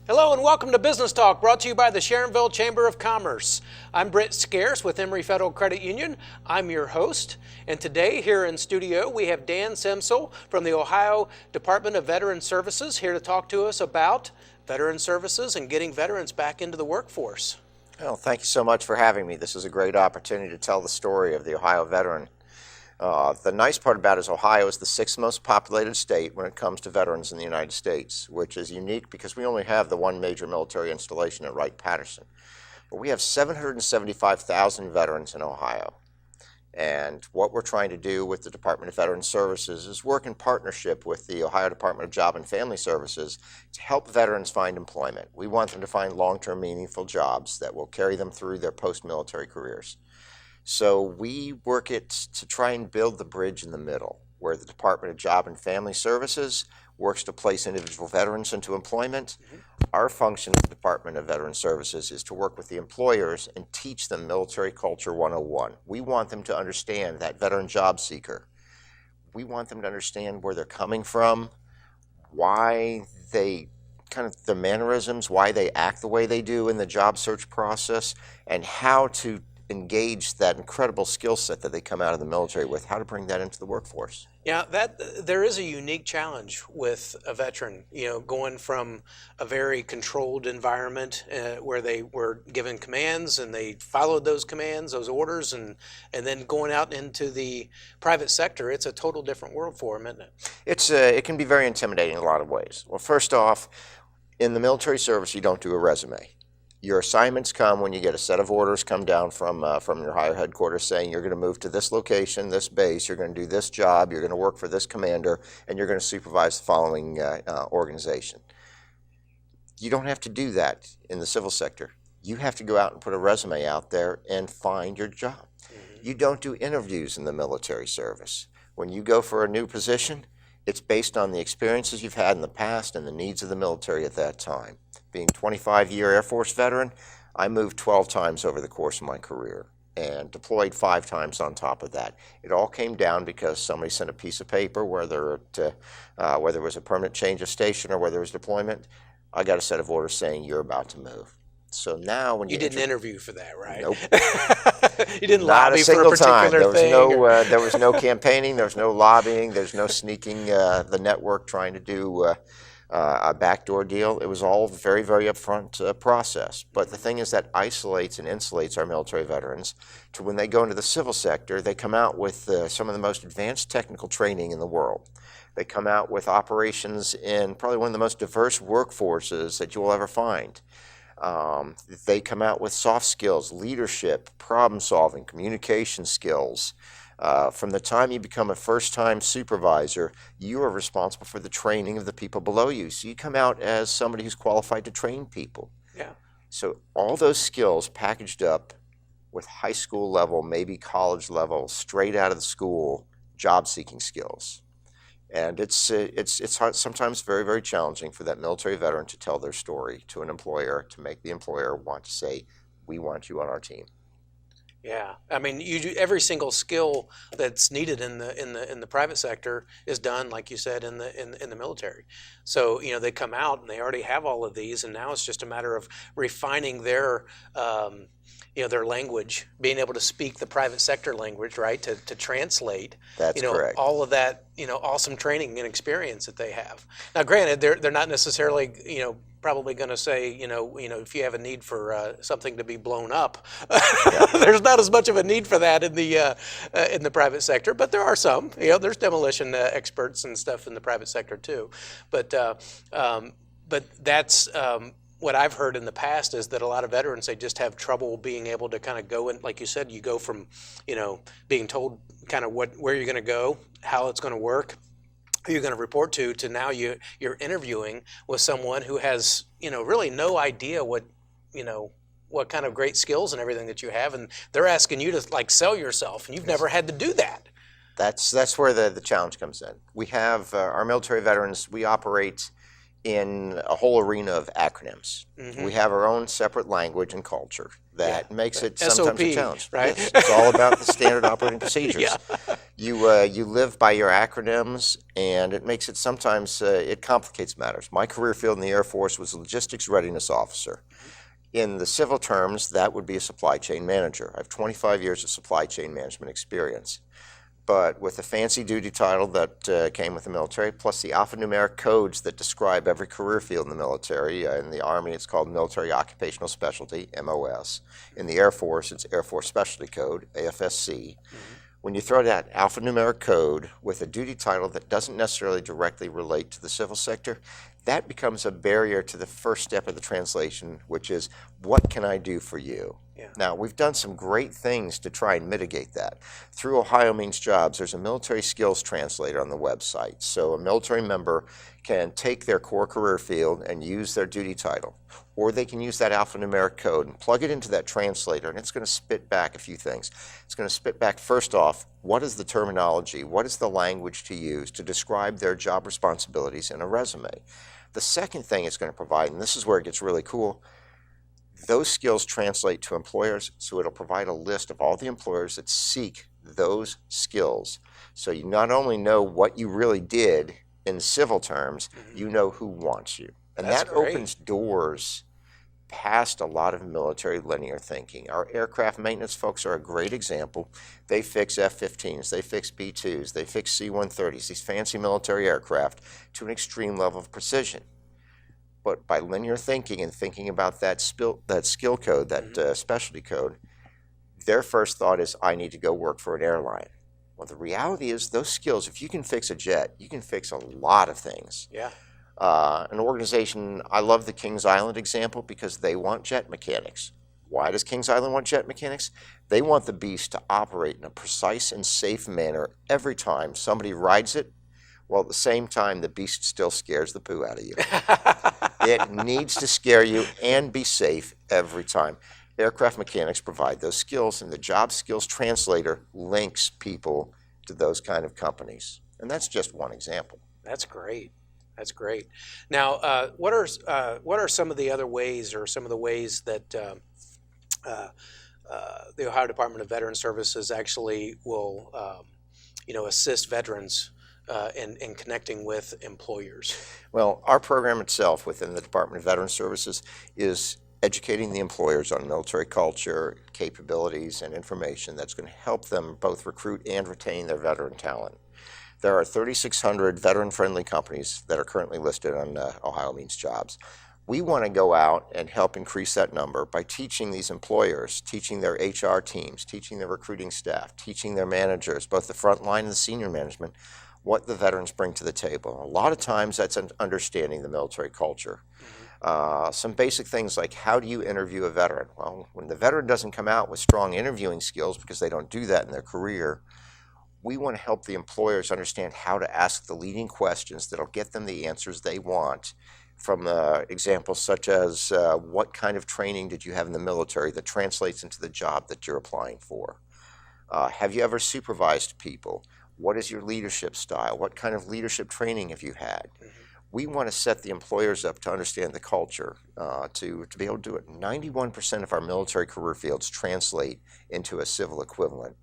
Hello and welcome to Business Talk, brought to you by the Sharonville Chamber of Commerce. I'm Britt with Emory Federal Credit Union. I'm your host, and today here in studio we have Dan Semsel from the Ohio Department of Veteran Services here to talk to us about veteran services and getting veterans back into the workforce. Well, thank you so much for having me. This is a great opportunity to tell the story of the Ohio veteran. The nice part about it is Ohio is the sixth most populated state when it comes to veterans in the United States, which is unique because we only have the one major military installation at Wright-Patterson. But we have 775,000 veterans in Ohio. And what we're trying to do with the Department of Veteran Services is work in partnership with the Ohio Department of Job and Family Services to help veterans find employment. We want them to find long-term meaningful jobs that will carry them through their post-military careers. So we work it to try and build the bridge in the middle, where the Department of Job and Family Services works to place individual veterans into employment. Our function as the Department of Veteran Services is to work with the employers and teach them Military Culture 101. We want them to understand that veteran job seeker. We want them to understand where they're coming from, why they their mannerisms, why they act the way they do in the job search process, and how to engage that incredible skill set that they come out of the military with, how to bring that into the workforce. Yeah, there is a unique challenge with a veteran, going from a very controlled environment where they were given commands and they followed those commands, those orders, and then going out into the private sector. It's a total different world for them, isn't it? It can be very intimidating in a lot of ways. Well, first off, in the military service, you don't do a resume. Your assignments come when you get a set of orders come down from your higher headquarters saying you're going to move to this location, this base, you're going to do this job, you're going to work for this commander, and you're going to supervise the following organization. You don't have to do that in the civil sector. You have to go out and put a resume out there and find your job. You don't do interviews in the military service. When you go for a new position, it's based on the experiences you've had in the past and the needs of the military at that time. Being a 25-year Air Force veteran, I moved 12 times over the course of my career and deployed 5 times on top of that. It all came down because somebody sent a piece of paper, whether it was a permanent change of station or whether it was deployment. I got a set of orders saying you're about to move. So now when you didn't interview for that, right? Nope. You didn't Not lobby a single for a particular time. thing. There was no campaigning. There was no lobbying. There's no sneaking the network trying to do a backdoor deal. It was all very, very upfront process. But the thing is that isolates and insulates our military veterans to when they go into the civil sector, they come out with some of the most advanced technical training in the world. They come out with operations in probably one of the most diverse workforces that you will ever find. They come out with soft skills, leadership, problem solving, communication skills. From the time you become a first-time supervisor, you are responsible for the training of the people below you. So you come out as somebody who's qualified to train people. Yeah. So all those skills packaged up with high school level, maybe college level, straight out of the school, job-seeking skills. And it's sometimes very, very challenging for that military veteran to tell their story to an employer, to make the employer want to say, we want you on our team. Yeah, I mean, you do every single skill that's needed in the private sector is done, like you said, in the military. So they come out and they already have all of these, and now it's just a matter of refining their their language, being able to speak the private sector language, right? To translate. That's correct. All of that awesome training and experience that they have. Now, granted, they're not necessarily probably going to say, if you have a need for something to be blown up, there's not as much of a need for that in the private sector, but there are some. There's demolition experts and stuff in the private sector too. But that's what I've heard in the past is that a lot of veterans, they just have trouble being able to kind of go in, like you said, you go from being told kind of where you're going to go, how it's going to work, who you're going to report to now you're interviewing with someone who has really no idea what kind of great skills and everything that you have, and they're asking you to sell yourself, and you've never had to do that. That's where the challenge comes in. We have our military veterans. We operate in a whole arena of acronyms. We have our own separate language and culture that makes it sometimes SOP, a challenge. Right? Yes, it's all about the standard operating procedures. You live by your acronyms, and it makes it sometimes it complicates matters. My career field in the Air Force was logistics readiness officer. In the civil terms, that would be a supply chain manager. I have 25 years of supply chain management experience. But with the fancy duty title that came with the military, plus the alphanumeric codes that describe every career field in the military. In the Army, it's called Military Occupational Specialty, MOS. In the Air Force, it's Air Force Specialty Code, AFSC. When you throw that alphanumeric code with a duty title that doesn't necessarily directly relate to the civil sector, that becomes a barrier to the first step of the translation, which is, what can I do for you? Yeah. Now, we've done some great things to try and mitigate that. Through Ohio Means Jobs, there's a military skills translator on the website. So a military member can take their core career field and use their duty title, or they can use that alphanumeric code and plug it into that translator, and it's going to spit back a few things. It's going to spit back, first off, what is the terminology, what is the language to use to describe their job responsibilities in a resume. The second thing it's going to provide, and this is where it gets really cool, those skills translate to employers, so it'll provide a list of all the employers that seek those skills. So you not only know what you really did in civil terms, you know who wants you. And That's that great. opens doors past a lot of military linear thinking. Our aircraft maintenance folks are a great example. They fix F-15s, they fix B-2s, they fix C-130s, these fancy military aircraft to an extreme level of precision. But by linear thinking and thinking about that skill code, that specialty code, their first thought is, I need to go work for an airline. Well, the reality is those skills, if you can fix a jet, you can fix a lot of things. Yeah. An organization, I love the Kings Island example because they want jet mechanics. Why does Kings Island want jet mechanics? They want the beast to operate in a precise and safe manner every time somebody rides it, while at the same time the beast still scares the poo out of you. It needs to scare you and be safe every time. Aircraft mechanics provide those skills, and the job skills translator links people to those kind of companies. And that's just one example. That's great. That's great. Now, what are some of the other ways, or some of the ways that the Ohio Department of Veteran Services actually will, assist veterans in connecting with employers? Well, our program itself within the Department of Veteran Services is educating the employers on military culture, capabilities, and information that's going to help them both recruit and retain their veteran talent. There are 3,600 veteran-friendly companies that are currently listed on Ohio Means Jobs. We want to go out and help increase that number by teaching these employers, teaching their HR teams, teaching their recruiting staff, teaching their managers, both the front line and the senior management, what the veterans bring to the table. A lot of times that's understanding the military culture. Some basic things like, how do you interview a veteran? Well, when the veteran doesn't come out with strong interviewing skills because they don't do that in their career, we want to help the employers understand how to ask the leading questions that'll get them the answers they want, from examples such as what kind of training did you have in the military that translates into the job that you're applying for? Have you ever supervised people? What is your leadership style? What kind of leadership training have you had? We want to set the employers up to understand the culture, to be able to do it. 91% of our military career fields translate into a civil equivalent.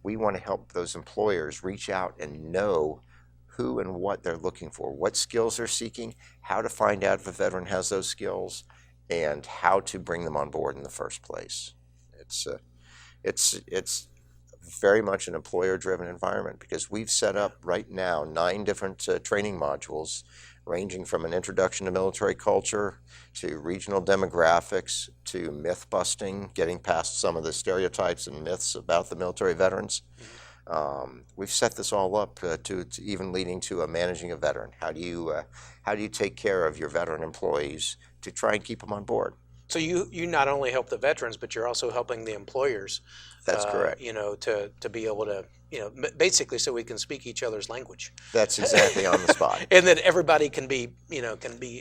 We want to help those employers reach out and know who and what they're looking for, what skills they're seeking, how to find out if a veteran has those skills, and how to bring them on board in the first place. It's very much an employer-driven environment, because we've set up right now 9 different training modules, ranging from an introduction to military culture, to regional demographics, to myth busting, getting past some of the stereotypes and myths about the military veterans. We've set this all up to even leading to managing a veteran. How do you take care of your veteran employees to try and keep them on board? So you not only help the veterans, but you're also helping the employers. That's correct. To be able to, basically so we can speak each other's language. That's exactly on the spot. And that everybody can be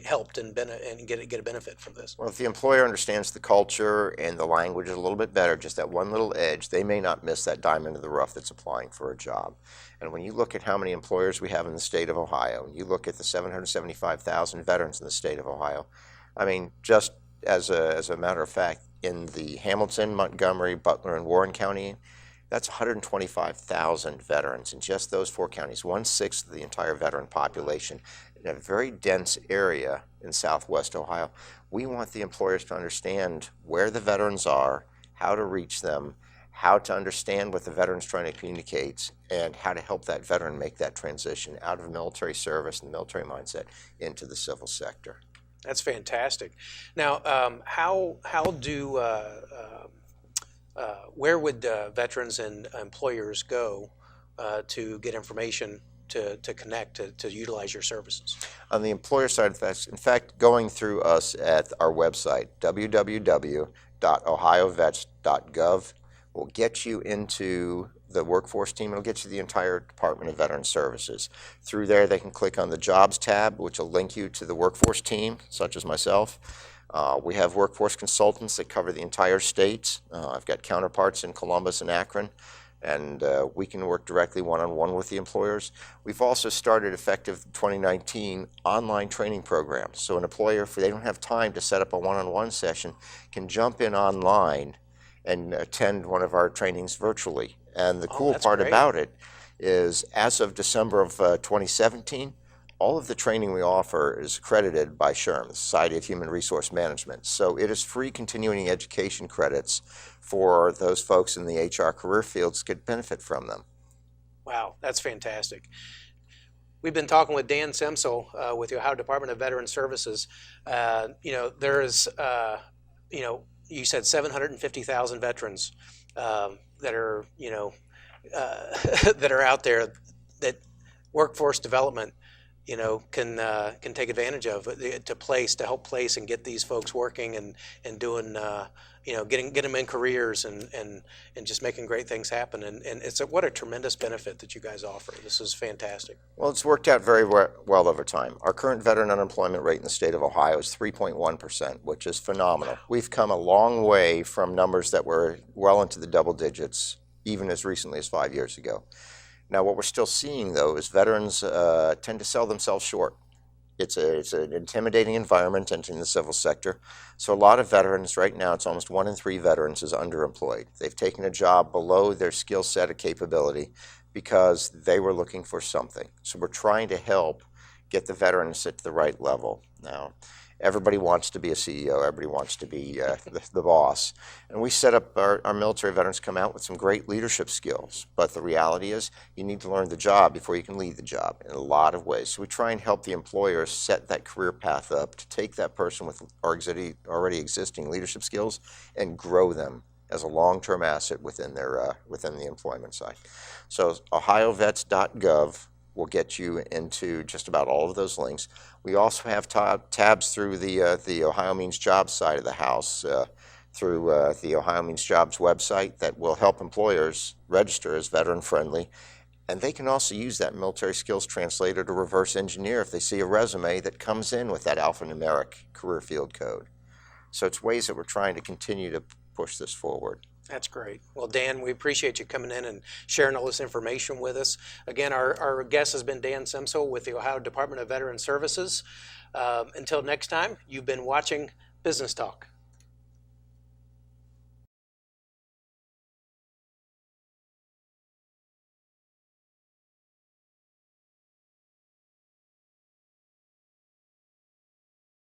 helped and get a benefit from this. Well, if the employer understands the culture and the language a little bit better, just that one little edge, they may not miss that diamond in the rough that's applying for a job. And when you look at how many employers we have in the state of Ohio, and you look at the 775,000 veterans in the state of Ohio, I mean, just as a matter of fact, in the Hamilton, Montgomery, Butler, and Warren County That's 125,000 veterans in just those 4 counties, 1/6 of the entire veteran population in a very dense area in Southwest Ohio. We want the employers to understand where the veterans are, how to reach them, how to understand what the veteran's trying to communicate, and how to help that veteran make that transition out of military service and military mindset into the civil sector. That's fantastic. Now, where would veterans and employers go to get information to connect, to utilize your services? On the employer side, that's in fact going through us at our website, www.ohiovets.gov, will get you into the workforce team. It'll get you the entire Department of Veterans Services. Through there, they can click on the Jobs tab, which will link you to the workforce team, such as myself. We have workforce consultants that cover the entire state. I've got counterparts in Columbus and Akron, and we can work directly one-on-one with the employers. We've also started, effective 2019, online training programs. So an employer, if they don't have time to set up a one-on-one session, can jump in online and attend one of our trainings virtually. And the cool part about it is, as of December of 2017, all of the training we offer is accredited by SHRM, the Society of Human Resource Management. So it is free continuing education credits for those folks in the HR career fields could benefit from them. Wow, that's fantastic. We've been talking with Dan Semsel with the Ohio Department of Veterans Services. There is, you said 750,000 veterans that are, that are out there that workforce development, can take advantage of to help place and get these folks working and doing, get them in careers and just making great things happen. And it's what a tremendous benefit that you guys offer. This is fantastic. Well, it's worked out very well over time. Our current veteran unemployment rate in the state of Ohio is 3.1%, which is phenomenal. We've come a long way from numbers that were well into the double digits, even as recently as 5 years ago. Now, what we're still seeing, though, is veterans tend to sell themselves short. It's an intimidating environment entering the civil sector. So a lot of veterans, right now, it's almost 1 in 3 veterans is underemployed. They've taken a job below their skill set or capability because they were looking for something. So we're trying to help get the veterans at the right level. Now, everybody wants to be a CEO. Everybody wants to be the boss. And we set up our military veterans come out with some great leadership skills. But the reality is you need to learn the job before you can lead the job in a lot of ways. So we try and help the employers set that career path up to take that person with already existing leadership skills and grow them as a long-term asset within the employment side. So ohiovets.gov will get you into just about all of those links. We also have tabs through the Ohio Means Jobs side of the house, through the Ohio Means Jobs website, that will help employers register as veteran-friendly. And they can also use that military skills translator to reverse engineer if they see a resume that comes in with that alphanumeric career field code. So it's ways that we're trying to continue to push this forward. That's great. Well, Dan, we appreciate you coming in and sharing all this information with us. Again, our guest has been Dan Semsel with the Ohio Department of Veterans Services. Until next time, you've been watching Business Talk.